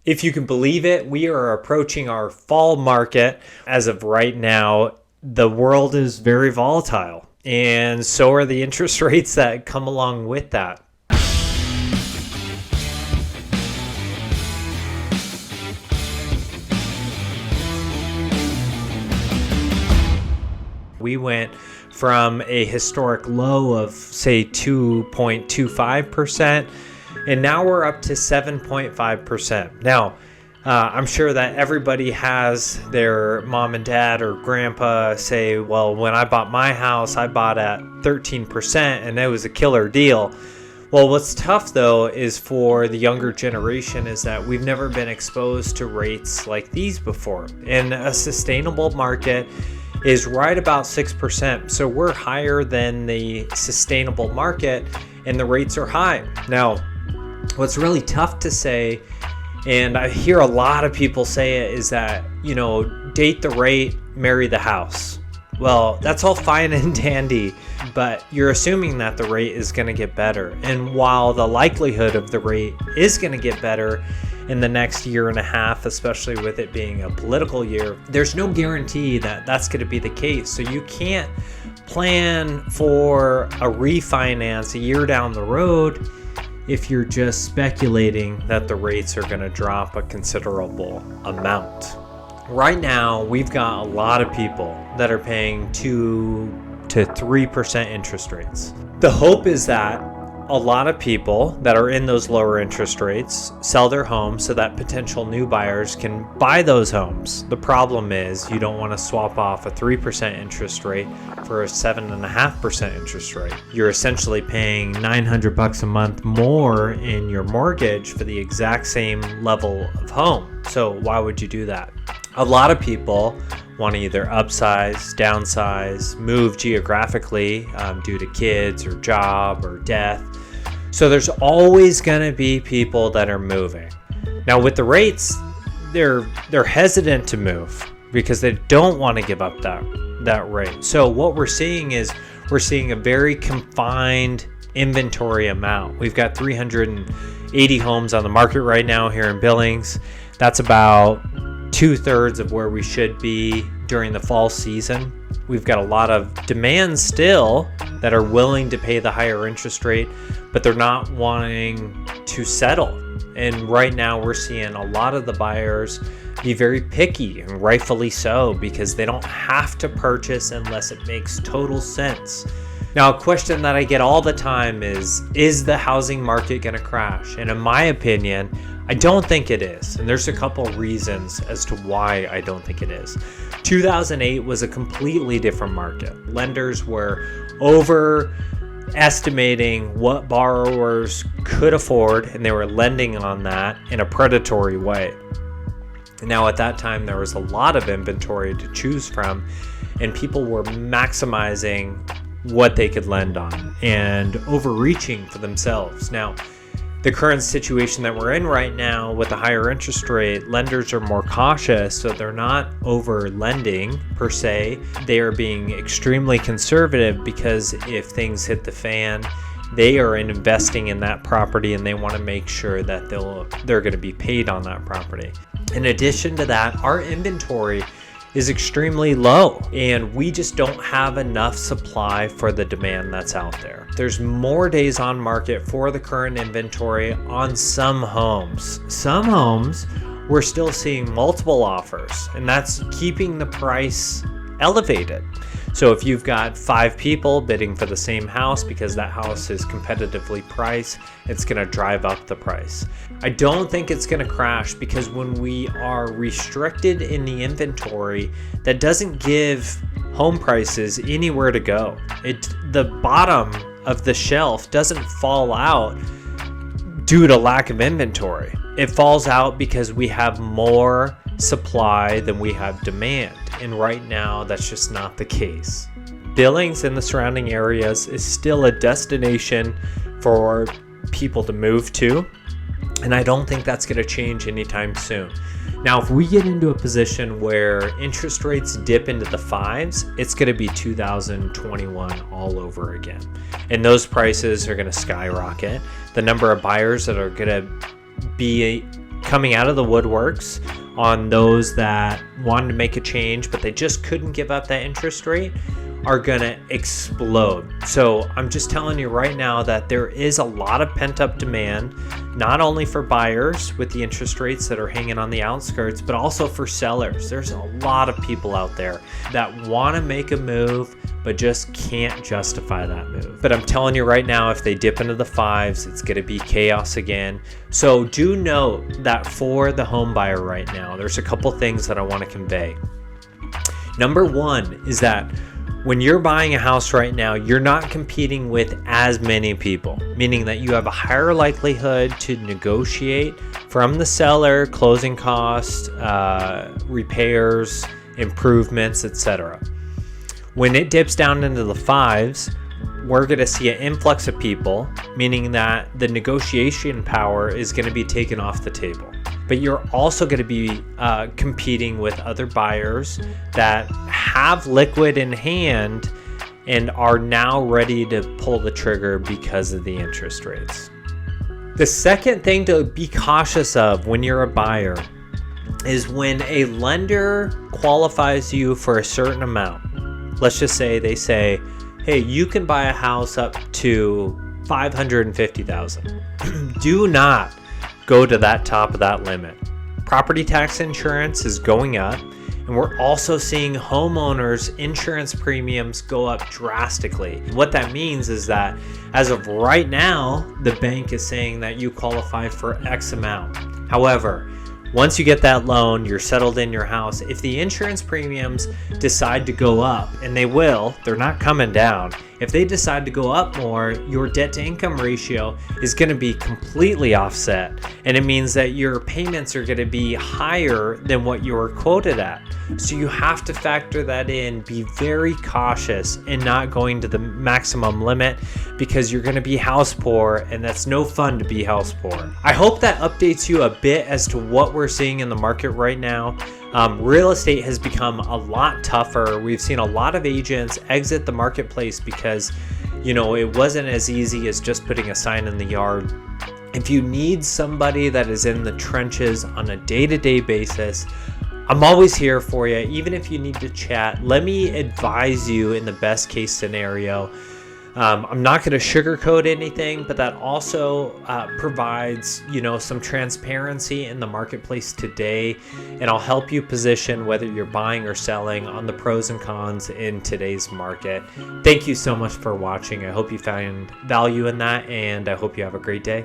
If you can believe it, we are approaching our fall market. As of right now, the world is very volatile, and so are the interest rates that come along with that. We went from a historic low of, say, 2.25%, and now we're up to 7.5%. Now, I'm sure that everybody has their mom and dad or grandpa say, well, when I bought my house, I bought at 13%, and it was a killer deal. Well, what's tough, though, is for the younger generation is that we've never been exposed to rates like these before. And a sustainable market is right about 6%. So we're higher than the sustainable market, and the rates are high. Now, what's really tough to say, and I hear a lot of people say it, is that, date the rate, marry the house. Well, that's all fine and dandy, but you're assuming that the rate is going to get better. And while the likelihood of the rate is going to get better in the next year and a half, especially with it being a political year, there's no guarantee that that's going to be the case. So you can't plan for a refinance a year down the road if you're just speculating that the rates are going to drop a considerable amount. Right now, we've got a lot of people that are paying 2 to 3% interest rates. The hope is that a lot of people that are in those lower interest rates sell their homes so that potential new buyers can buy those homes. The problem is you don't want to swap off a 3% interest rate for a 7.5% interest rate. You're essentially paying $900 a month more in your mortgage for the exact same level of home. So why would you do that? A lot of people want to either upsize, downsize, move geographically due to kids or job or death. So there's always going to be people that are moving. Now with the rates, they're hesitant to move because they don't want to give up that rate. So what we're seeing is we're seeing a very confined inventory amount. We've got 380 homes on the market right now here in Billings. That's about 2/3 of where we should be during the fall season. We've got a lot of demand still that are willing to pay the higher interest rate, but they're not wanting to settle. And right now we're seeing a lot of the buyers be very picky, and rightfully so, because they don't have to purchase unless it makes total sense. Now, a question that I get all the time is the housing market going to crash? And in my opinion, I don't think it is. And there's a couple reasons as to why I don't think it is. 2008 was a completely different market. Lenders were overestimating what borrowers could afford, and they were lending on that in a predatory way. Now, at that time, there was a lot of inventory to choose from, and people were maximizing what they could lend on and overreaching for themselves. Now, the current situation that we're in right now with the higher interest rate, lenders are more cautious, so they're not over lending per se. They are being extremely conservative because if things hit the fan, they are investing in that property and they want to make sure that they're going to be paid on that property. In addition to that, our inventory is extremely low, and we just don't have enough supply for the demand that's out there. There's more days on market for the current inventory on some homes. Some homes, we're still seeing multiple offers, and that's keeping the price elevated. So if you've got 5 people bidding for the same house because that house is competitively priced, it's going to drive up the price. I don't think it's going to crash because when we are restricted in the inventory, that doesn't give home prices anywhere to go. The bottom of the shelf doesn't fall out due to lack of inventory. It falls out because we have more supply than we have demand, and right now that's just not the case. Billings and the surrounding areas is still a destination for people to move to, and I don't think that's going to change anytime soon. Now, if we get into a position where interest rates dip into the 5s, it's going to be 2021 all over again, and those prices are going to skyrocket. The number of buyers that are going to be coming out of the woodworks on those that wanted to make a change, but they just couldn't give up that interest rate, are gonna explode. So I'm just telling you right now that there is a lot of pent-up demand, not only for buyers with the interest rates that are hanging on the outskirts, but also for sellers. There's a lot of people out there that want to make a move but just can't justify that move. But I'm telling you right now, if they dip into the fives, it's going to be chaos again. So do note that for the home buyer right now, there's a couple things that I want to convey. Number one is that when you're buying a house right now, you're not competing with as many people, meaning that you have a higher likelihood to negotiate from the seller, closing costs, repairs, improvements, etc. When it dips down into the fives, we're going to see an influx of people, meaning that the negotiation power is going to be taken off the table. But you're also going to be competing with other buyers that have liquid in hand and are now ready to pull the trigger because of the interest rates. The second thing to be cautious of when you're a buyer is when a lender qualifies you for a certain amount. Let's just say they say, hey, you can buy a house up to $550,000. Do not go to that top of that limit. Property tax insurance is going up, and we're also seeing homeowners insurance premiums go up drastically. What that means is that as of right now, the bank is saying that you qualify for X amount. However, once you get that loan, you're settled in your house. If the insurance premiums decide to go up, and they will, they're not coming down. If they decide to go up more, your debt to income ratio is going to be completely offset. And it means that your payments are going to be higher than what you were quoted at. So you have to factor that in. Be very cautious in not going to the maximum limit because you're going to be house poor, and that's no fun to be house poor. I hope that updates you a bit as to what we're seeing in the market right now. Real estate has become a lot tougher. We've seen a lot of agents exit the marketplace because, it wasn't as easy as just putting a sign in the yard. If you need somebody that is in the trenches on a day-to-day basis, I'm always here for you. Even if you need to chat, let me advise you in the best case scenario. I'm not going to sugarcoat anything, but that also provides, some transparency in the marketplace today, and I'll help you position whether you're buying or selling on the pros and cons in today's market. Thank you so much for watching. I hope you found value in that, and I hope you have a great day.